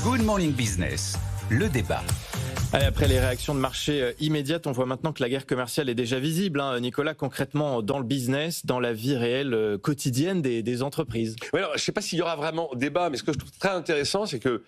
Good Morning Business, le débat. Allez, après les réactions de marché immédiates, on voit maintenant que la guerre commerciale est déjà visible. Nicolas, concrètement, dans le business, dans la vie réelle quotidienne des entreprises. Oui, alors, je ne sais pas s'il y aura vraiment débat, mais ce que je trouve très intéressant, c'est que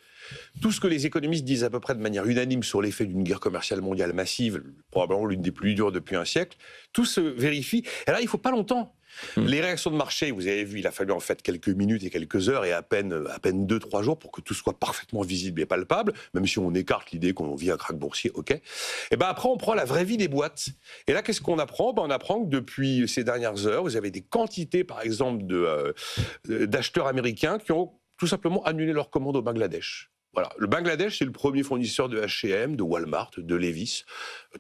tout ce que les économistes disent à peu près de manière unanime sur l'effet d'une guerre commerciale mondiale massive, probablement l'une des plus dures depuis un siècle, tout se vérifie. Et là, il ne faut pas longtemps. Les réactions de marché, vous avez vu, il a fallu en fait quelques minutes et quelques heures et à peine 2-3 jours pour que tout soit parfaitement visible et palpable, même si on écarte l'idée qu'on vit un krach boursier, ok. Et ben après, on prend la vraie vie des boîtes. Et là, qu'est-ce qu'on apprend ? On apprend que depuis ces dernières heures, vous avez des quantités, par exemple, d'acheteurs américains qui ont tout simplement annulé leurs commandes au Bangladesh. Voilà. Le Bangladesh, c'est le premier fournisseur de H&M, de Walmart, de Levi's.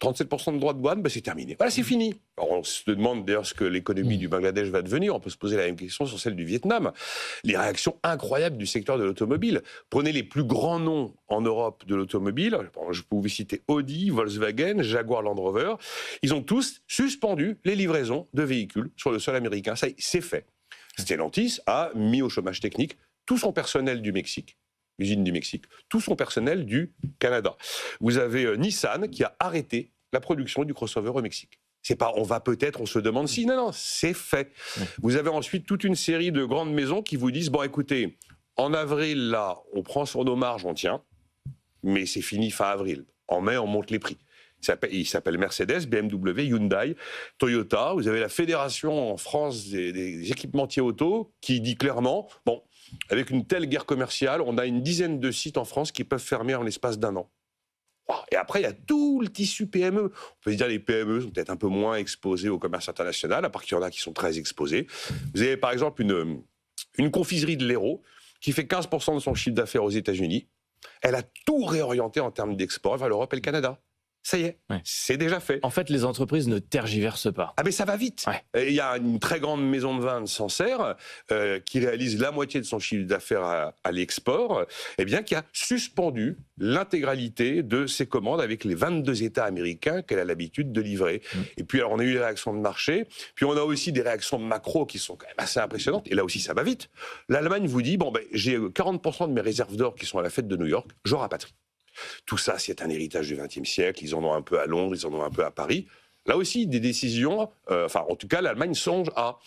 37% de droits de douane, c'est terminé. Voilà, c'est fini. Alors, on se demande d'ailleurs ce que l'économie du Bangladesh va devenir. On peut se poser la même question sur celle du Vietnam. Les réactions incroyables du secteur de l'automobile. Prenez les plus grands noms en Europe de l'automobile. Je peux vous citer Audi, Volkswagen, Jaguar Land Rover. Ils ont tous suspendu les livraisons de véhicules sur le sol américain. Ça y est, c'est fait. Stellantis a mis au chômage technique tout son personnel du Mexique. Usine du Mexique, tout son personnel du Canada. Vous avez Nissan qui a arrêté la production du crossover au Mexique. C'est pas on se demande si, non, c'est fait. Vous avez ensuite toute une série de grandes maisons qui vous disent, bon écoutez, en avril, là, on prend sur nos marges, on tient, mais c'est fini fin avril. En mai, on monte les prix. Il s'appelle Mercedes, BMW, Hyundai, Toyota. Vous avez la fédération en France des équipementiers auto qui dit clairement, bon, avec une telle guerre commerciale, on a une dizaine de sites en France qui peuvent fermer en l'espace d'un an. Et après, il y a tout le tissu PME. On peut se dire que les PME sont peut-être un peu moins exposés au commerce international, à part qu'il y en a qui sont très exposés. Vous avez par exemple une confiserie de l'Hérault qui fait 15% de son chiffre d'affaires aux États-Unis. Elle a tout réorienté en termes d'export vers l'Europe et le Canada. Ça y est, c'est déjà fait. En fait, les entreprises ne tergiversent pas. Ah mais ça va vite. Il y a une très grande maison de vin de Sancerre qui réalise la moitié de son chiffre d'affaires à l'export, qui a suspendu l'intégralité de ses commandes avec les 22 États américains qu'elle a l'habitude de livrer. Et puis alors on a eu les réactions de marché, puis on a aussi des réactions de macro qui sont quand même assez impressionnantes. Et là aussi ça va vite. L'Allemagne vous dit j'ai 40% de mes réserves d'or qui sont à la fête de New York, je rapatrie. Tout ça, c'est un héritage du XXe siècle. Ils en ont un peu à Londres, ils en ont un peu à Paris. Là aussi, des décisions... en tout cas, l'Allemagne songe à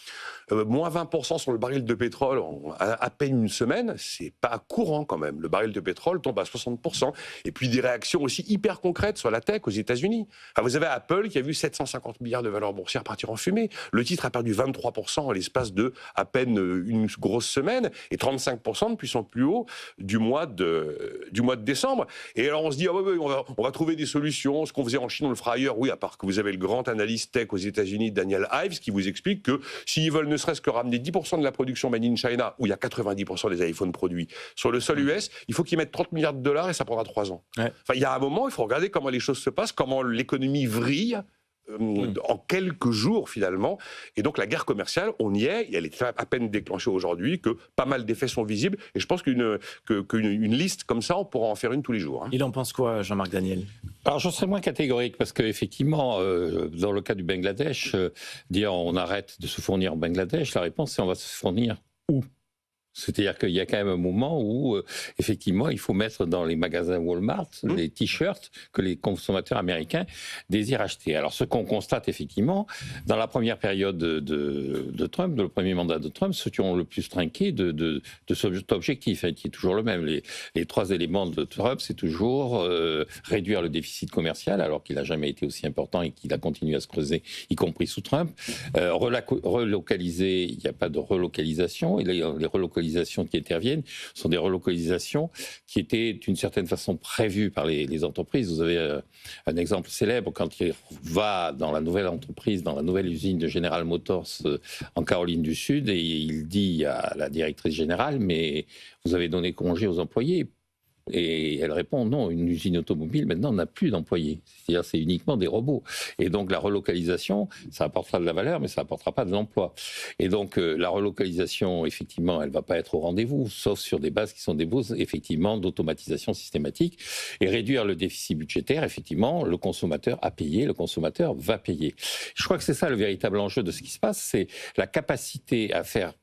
moins 20% sur le baril de pétrole en à peine une semaine. C'est pas courant quand même. Le baril de pétrole tombe à 60%. Et puis des réactions aussi hyper concrètes sur la tech aux États-Unis. Vous avez Apple qui a vu 750 milliards de valeur boursière partir en fumée. Le titre a perdu 23% en l'espace de à peine une grosse semaine et 35% depuis son plus haut du mois de décembre. Et alors on se dit on va trouver des solutions. Ce qu'on faisait en Chine, on le fera ailleurs. Oui, à part que vous avez le grand analyste tech aux États-Unis, Daniel Ives, qui vous explique que s'ils veulent ne serait-ce que ramener 10% de la production made in China, où il y a 90% des iPhones produits, sur le sol US, il faut qu'ils mettent 30 milliards de dollars et ça prendra 3 ans. Il y a un moment, il faut regarder comment les choses se passent, comment l'économie vrille en quelques jours finalement. Et donc la guerre commerciale, on y est, elle est à peine déclenchée aujourd'hui, que pas mal d'effets sont visibles. Et je pense qu'une liste comme ça, on pourra en faire une tous les jours. Il en pense quoi, Jean-Marc Daniel ? Alors je serais moins catégorique parce qu'effectivement, dans le cas du Bangladesh, dire on arrête de se fournir au Bangladesh, la réponse c'est on va se fournir où ? C'est-à-dire qu'il y a quand même un moment où, effectivement, il faut mettre dans les magasins Walmart les t-shirts que les consommateurs américains désirent acheter. Alors, ce qu'on constate, effectivement, dans la première période de Trump, le premier mandat de Trump, ceux qui ont le plus trinqué de cet objectif, qui est toujours le même. Les 3 éléments de Trump, c'est toujours réduire le déficit commercial, alors qu'il n'a jamais été aussi important et qu'il a continué à se creuser, y compris sous Trump. Relocaliser, il n'y a pas de relocalisation, et les relocalisations qui interviennent sont des relocalisations qui étaient d'une certaine façon prévues par les entreprises. Vous avez un exemple célèbre quand il va dans la nouvelle entreprise, dans la nouvelle usine de General Motors en Caroline du Sud, et il dit à la directrice générale « mais vous avez donné congé aux employés ». Et elle répond non, une usine automobile maintenant n'a plus d'employés. C'est-à-dire c'est uniquement des robots. Et donc la relocalisation, ça apportera de la valeur, mais ça apportera pas de l'emploi. Et donc la relocalisation, effectivement, elle va pas être au rendez-vous, sauf sur des bases qui sont des bases effectivement d'automatisation systématique. Et réduire le déficit budgétaire, effectivement, le consommateur a payé, le consommateur va payer. Je crois que c'est ça le véritable enjeu de ce qui se passe, c'est la capacité à faire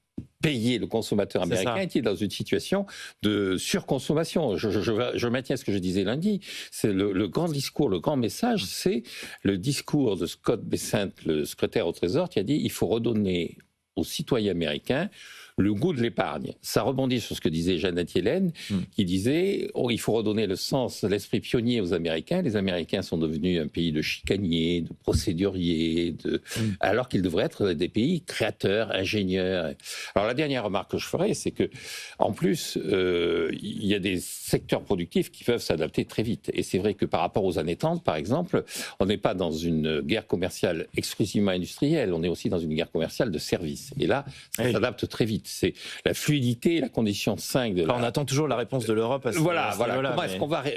payer le consommateur américain qui est dans une situation de surconsommation. Je maintiens ce que je disais lundi. C'est le grand discours, le grand message, c'est le discours de Scott Bessent, le secrétaire au Trésor, qui a dit il faut redonner aux citoyens américains le goût de l'épargne. Ça rebondit sur ce que disait Janet Yellen, qui disait il faut redonner le sens, l'esprit pionnier aux Américains. Les Américains sont devenus un pays de chicaniers, de procéduriers, alors qu'ils devraient être des pays créateurs, ingénieurs. Alors la dernière remarque que je ferai, c'est que en plus, il y a des secteurs productifs qui peuvent s'adapter très vite. Et c'est vrai que par rapport aux années 30, par exemple, on n'est pas dans une guerre commerciale exclusivement industrielle, on est aussi dans une guerre commerciale de services. Et là, ça s'adapte très vite. C'est la fluidité, la condition 5 de on attend toujours la réponse de l'Europe à ce Voilà. niveau-là,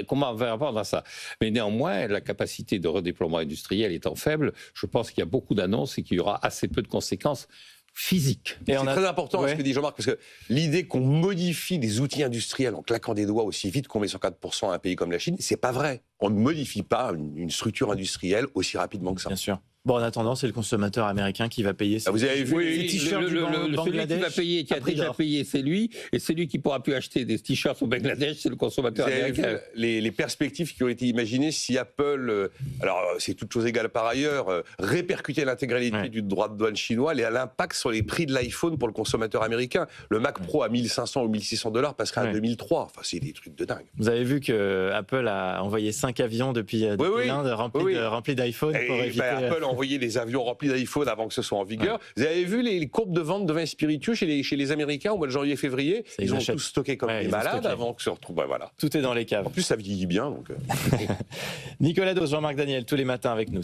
Comment on va répondre à ça? Mais néanmoins, la capacité de redéploiement industriel étant faible, je pense qu'il y a beaucoup d'annonces et qu'il y aura assez peu de conséquences physiques. Et c'est très important ce que dit Jean-Marc, parce que l'idée qu'on modifie des outils industriels en claquant des doigts aussi vite qu'on met 104% à un pays comme la Chine, c'est pas vrai. On ne modifie pas une structure industrielle aussi rapidement que ça. Bien sûr. Bon, en attendant, c'est le consommateur américain qui va payer. Vous avez vu les t-shirts du Bangladesh, celui qui va payer, qui a déjà payé, c'est lui, et celui qui pourra plus acheter des t-shirts au Bangladesh, c'est le consommateur américain. Les perspectives qui ont été imaginées si Apple, alors c'est toute chose égale par ailleurs, répercutait l'intégralité du droit de douane chinois, l'impact sur les prix de l'iPhone pour le consommateur américain. Le Mac Pro à 1500 ou 1600 $ passerait à 2003. Enfin, c'est des trucs de dingue. Vous avez vu que Apple a envoyé 5 avions depuis l'Inde remplis d'iPhone pour éviter. Apple a envoyé des avions remplis d'iPhone avant que ce soit en vigueur. Vous avez vu les courbes de vente de vins spiritueux chez les Américains au mois de janvier-février? Ils ont tous stocké comme des malades avant que se retrouve. Voilà. Tout est dans les caves. En plus, ça vieillit bien. Donc... Nicolas Dos, Jean-Marc Daniel, tous les matins avec nous.